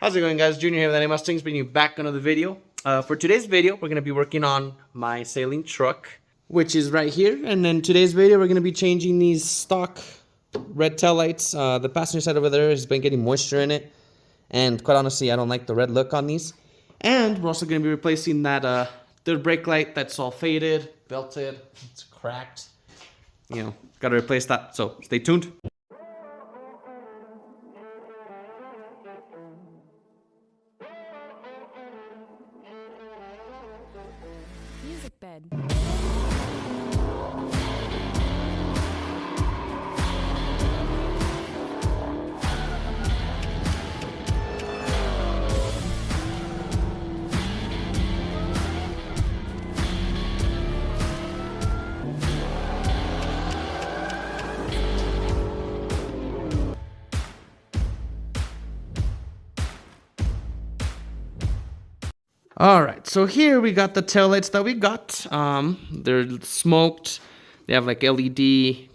How's it going, guys? Junior here with Any Mustangs, bringing you back another video. For today's video, we're going to be working on my sailing truck, which is right here. And then today's video, we're going to be changing these stock red tail lights. The passenger side over there has been getting moisture in it. And quite honestly, I don't like the red look on these. And we're also going to be replacing that third brake light that's all faded, belted, it's cracked. You know, got to replace that. So stay tuned. Music bed. Alright, so here we got the taillights that we got. They're smoked. They have like LED,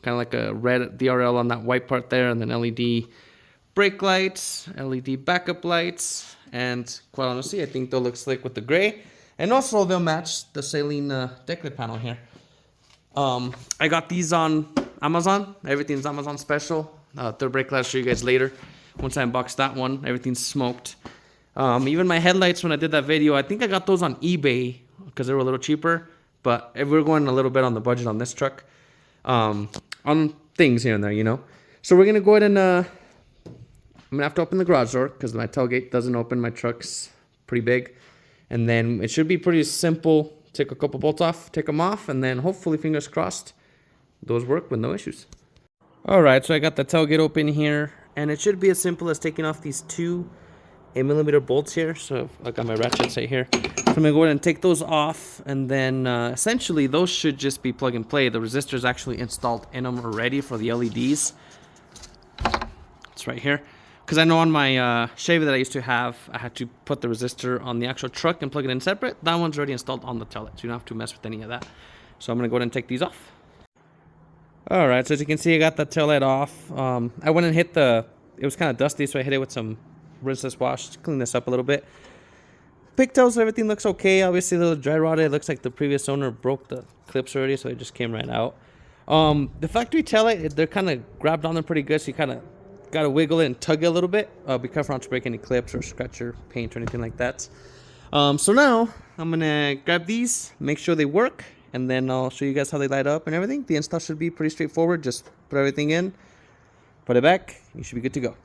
kind of like a red DRL on that white part there, and then LED brake lights, LED backup lights, and quite honestly, I think they'll look slick with the gray. And also they'll match the sailing decklet panel here. I got these on Amazon. Everything's Amazon special. Third brake light, I'll show you guys later. Once I unbox that one, everything's smoked. Even my headlights, when I did that video, I think I got those on eBay because they were a little cheaper. But we're going a little bit on the budget on this truck. On things here and there, you know. So we're going to go ahead and I'm going to have to open the garage door because my tailgate doesn't open. My truck's pretty big. And then it should be pretty simple. Take a couple bolts off, take them off, and then hopefully, fingers crossed, those work with no issues. Alright, so I got the tailgate open here. And it should be as simple as taking off these two 8mm bolts here. So I got my ratchets right here. So I'm gonna go ahead and take those off, and then essentially those should just be plug and play. The resistor is actually installed in them already for the LEDs. It's right here. Because I know on my Chevy that I used to have, I had to put the resistor on the actual truck and plug it in separate. That one's already installed on the taillight, so you don't have to mess with any of that. So I'm gonna go ahead and take these off. Alright, so as you can see, I got the taillight off. I went and hit it was kind of dusty, so I hit it with some rinseless wash to clean this up a little bit. Pigtails, everything looks okay. Obviously a little dry rotted. It looks like the previous owner broke the clips already, so it just came right out. The factory taillight, they're kind of grabbed on them pretty good, so you kind of got to wiggle it and tug it a little bit. Be careful not to break any clips or scratch your paint or anything like that. So now I'm gonna grab these, make sure they work, and then I'll show you guys how they light up and everything. The install should be pretty straightforward. Just put everything in, put it back, you should be good to go.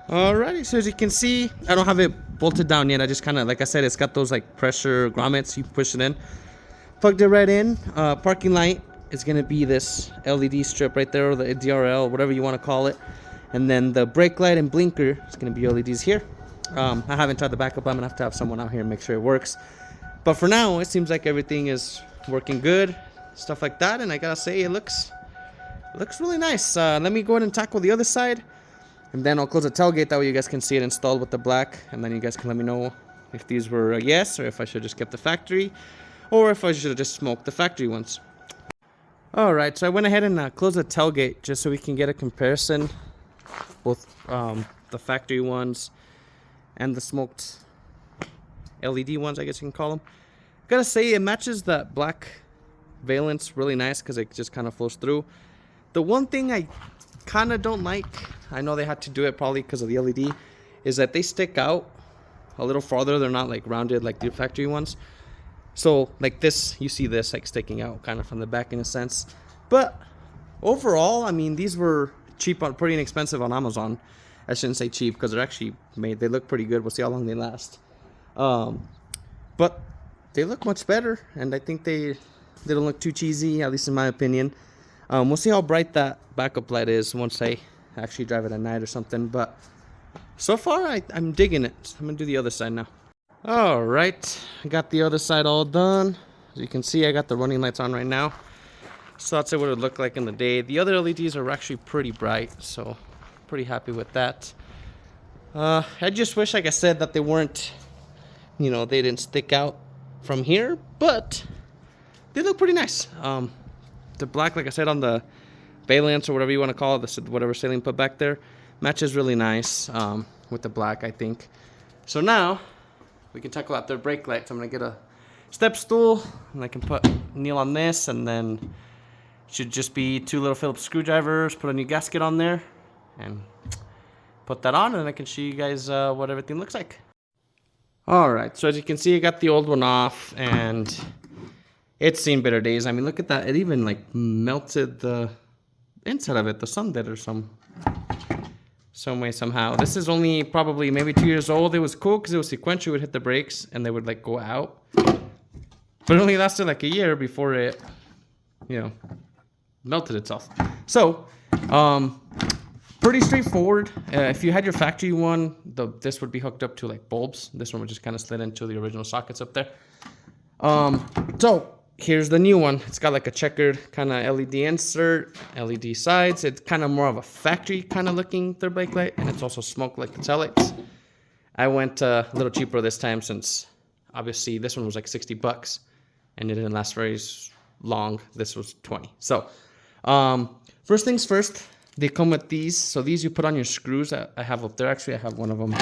Alrighty, so as you can see, I don't have it bolted down yet. I just kind of, like I said, it's got those like pressure grommets. You push it in, plugged it right in. Parking light is gonna be this LED strip right there, or the DRL, whatever you want to call it. And then the brake light and blinker is gonna be LEDs here. I haven't tried the backup. I'm gonna have to have someone out here and make sure it works. But for now, it seems like everything is working good, stuff like that. And I gotta say, it looks really nice. Let me go ahead and tackle the other side. And then I'll close the tailgate, that way you guys can see it installed with the black. And then you guys can let me know if these were a yes, or if I should just kept the factory, or if I should have just smoked the factory ones. Alright, so I went ahead and closed the tailgate just so we can get a comparison. Both the factory ones and the smoked LED ones, I guess you can call them. Gotta say, it matches that black valence really nice because it just kind of flows through. The one thing I kind of don't like, I know they had to do it probably because of the LED, is that they stick out a little farther. They're not like rounded like the factory ones. So like this, you see this like sticking out kind of from the back in a sense. But overall, I mean, these were cheap, pretty inexpensive on Amazon. I shouldn't say cheap because they're actually made. They look pretty good. We'll see how long they last. But they look much better, and I think they don't look too cheesy, at least in my opinion. We'll see how bright that backup light is once I actually drive it at night or something. But so far, I'm digging it. I'm going to do the other side now. Alright, I got the other side all done. As you can see, I got the running lights on right now. So that's what it would look like in the day. The other LEDs are actually pretty bright, so pretty happy with that. I just wish, like I said, that they weren't, you know, they didn't stick out from here. But they look pretty nice. The black, like I said, on the valance or whatever you want to call it, whatever sailing put back there, matches really nice with the black, I think. So now we can tackle out their brake lights. I'm gonna get a step stool and I can put Neil on this, and then should just be 2 little Phillips screwdrivers, put a new gasket on there, and put that on, and I can show you guys what everything looks like. Alright, so as you can see, I got the old one off, and it's seen better days. I mean, look at that. It even like melted the inside of it. The sun did, or some way, somehow. This is only probably maybe 2 years old. It was cool because it was sequential. It would hit the brakes, and they would like go out. But it only lasted like a year before it, melted itself. So, pretty straightforward. If you had your factory one, this would be hooked up to like bulbs. This one would just kind of slid into the original sockets up there. So here's the new one. It's got like a checkered kind of LED insert, LED sides. It's kind of more of a factory kind of looking third brake light, and it's also smoked like the taillights. I went a little cheaper this time since obviously this one was like $60 and it didn't last very long. This was 20. So first things first, they come with these. So these you put on your screws. I have up there. Actually, I have one of them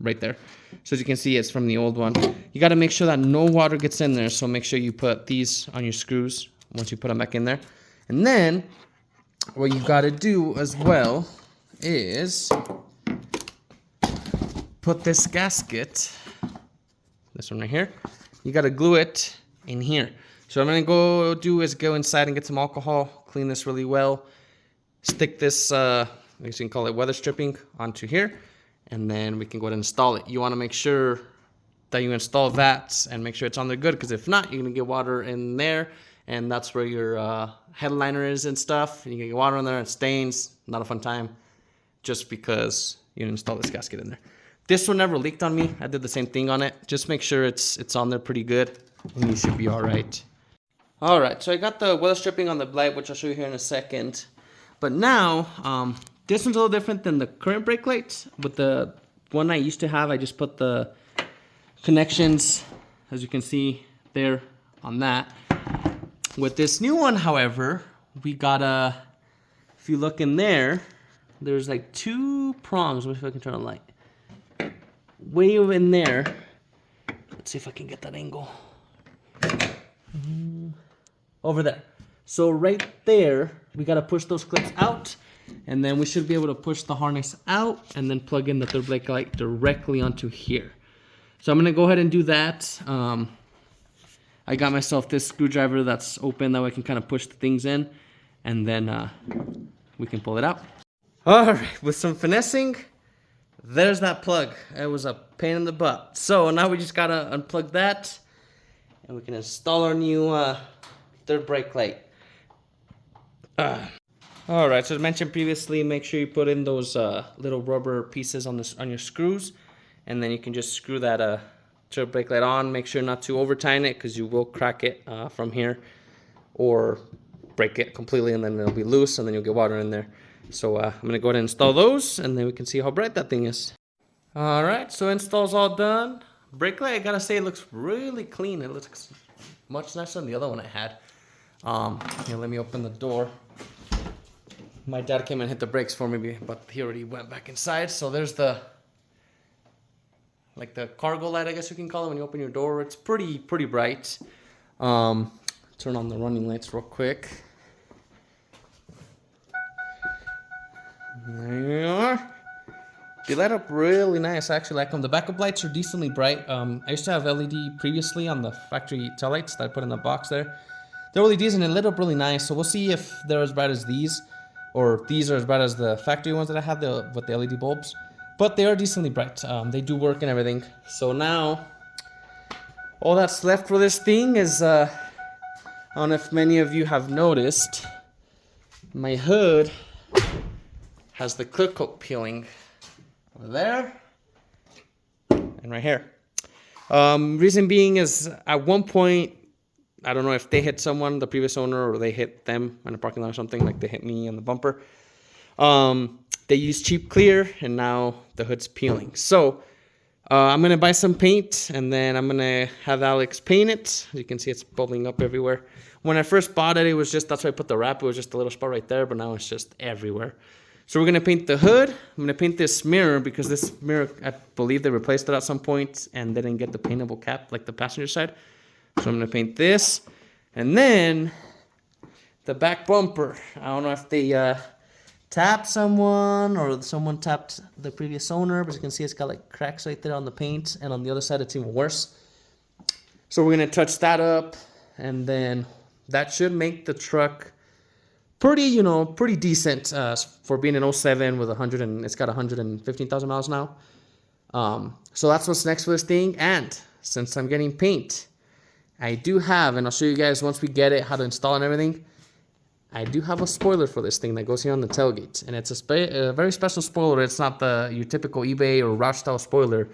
right there. So as you can see, it's from the old one. You got to make sure that no water gets in there. So make sure you put these on your screws once you put them back in there. And then what you got to do as well is put this gasket, this one right here, you got to glue it in here. So what I'm going to do is go inside and get some alcohol, clean this really well, stick this, I guess you can call it weather stripping, onto here, and then we can go ahead and install it. You want to make sure that you install that and make sure it's on there good, because if not, you're going to get water in there, and that's where your headliner is and stuff, and you can get water in there, it stains, not a fun time, just because you didn't install this gasket in there. This one never leaked on me. I did the same thing on it. Just make sure it's on there pretty good, and you should be all right. All right, so I got the weather stripping on the light, which I'll show you here in a second. But now, this one's a little different than the current brake lights. With the one I used to have, I just put the connections, as you can see there, on that. With this new one, however, we got if you look in there, there's like 2 prongs. Let me see if I can turn on the light. Way in there. Let's see if I can get that angle. Over there. So right there, we got to push those clips out, and then we should be able to push the harness out and then plug in the third brake light directly onto here. So I'm going to go ahead and do that. I got myself this screwdriver that's open, that way I can kind of push the things in, and then we can pull it out. All right, with some finessing, there's that plug. It was a pain in the butt. So now we just got to unplug that, and we can install our new third brake light. All right, so as mentioned previously, make sure you put in those little rubber pieces on your screws, and then you can just screw that third brake light on. Make sure not to over tighten it, because you will crack it from here, or break it completely, and then it'll be loose, and then you'll get water in there. So I'm gonna go ahead and install those, and then we can see how bright that thing is. All right, so install's all done. Brake light, I gotta say, it looks really clean. It looks much nicer than the other one I had. Here, let me open the door. My dad came and hit the brakes for me, but he already went back inside. So there's the cargo light, I guess you can call it, when you open your door. It's pretty bright. Turn on the running lights real quick. There you are. They light up really nice. I actually like them. The backup lights are decently bright. I used to have LED previously on the factory taillights that I put in the box there. They're LEDs, and it lit up really nice. So we'll see if they're as bright as these, or these are as bright as the factory ones that I had with the LED bulbs. But they are decently bright. They do work and everything. So now, all that's left for this thing is, I don't know if many of you have noticed, my hood has the clear coat peeling over there and right here. Reason being is, at one point, I don't know if they hit someone, the previous owner, or they hit them in a parking lot or something, like they hit me on the bumper. They used cheap clear, and now the hood's peeling. So I'm going to buy some paint, and then I'm going to have Alex paint it. As you can see, it's bubbling up everywhere. When I first bought it, it was just, that's why I put the wrap. It was just a little spot right there, but now it's just everywhere. So we're gonna paint the hood. I'm gonna paint this mirror because this mirror, I believe they replaced it at some point and they didn't get the paintable cap like the passenger side. So I'm gonna paint this. And then the back bumper. I don't know if they tapped someone or someone tapped the previous owner, but you can see it's got like cracks right there on the paint, and on the other side it's even worse. So we're gonna touch that up, and then that should make the truck pretty, pretty decent for being an '07 with 100 and it's got 115,000 miles now. So that's what's next for this thing. And since I'm getting paint, I do have, and I'll show you guys once we get it how to install and everything. I do have a spoiler for this thing that goes here on the tailgate, and it's a very special spoiler. It's not your typical eBay or Roush style spoiler.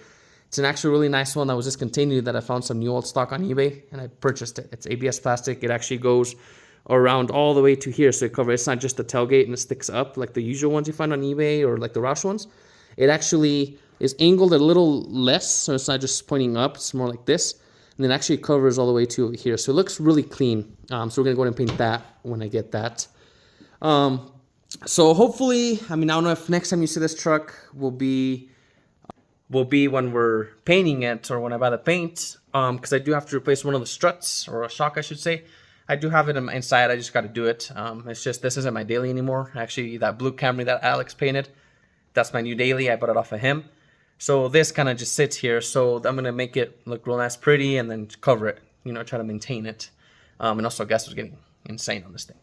It's an actually really nice one that was discontinued that I found some new old stock on eBay, and I purchased it. It's ABS plastic. It actually goes around all the way to here, so it covers. It's not just the tailgate and it sticks up like the usual ones you find on eBay or like the Roush ones. It actually is angled a little less, so it's not just pointing up. It's more like this. And then actually covers all the way to over here. So it looks really clean. So we're going to go ahead and paint that when I get that. So hopefully, I don't know if next time you see this truck will be when we're painting it or when I buy the paint. Because I do have to replace one of the struts, or a shock I should say. I do have it inside. I just got to do it. It's just this isn't my daily anymore. Actually, that blue Camry that Alex painted, that's my new daily. I bought it off of him. So this kind of just sits here. So I'm going to make it look real nice, pretty, and then cover it, try to maintain it. And also gas was getting insane on this thing.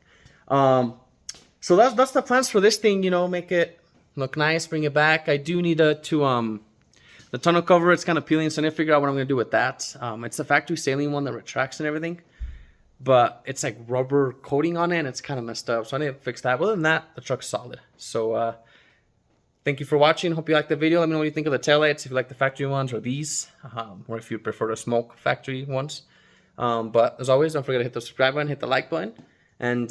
So that's the plans for this thing, make it look nice, bring it back. I do need the tonneau cover. It's kind of peeling, so I need to figure out what I'm going to do with that. It's the factory saline one that retracts and everything. But it's like rubber coating on it, and it's kind of messed up. So I need to fix that. But other than that, the truck's solid. So, thank you for watching. Hope you liked the video. Let me know what you think of the taillights, if you like the factory ones or these, or if you prefer the smoke factory ones. But as always, don't forget to hit the subscribe button, hit the like button, and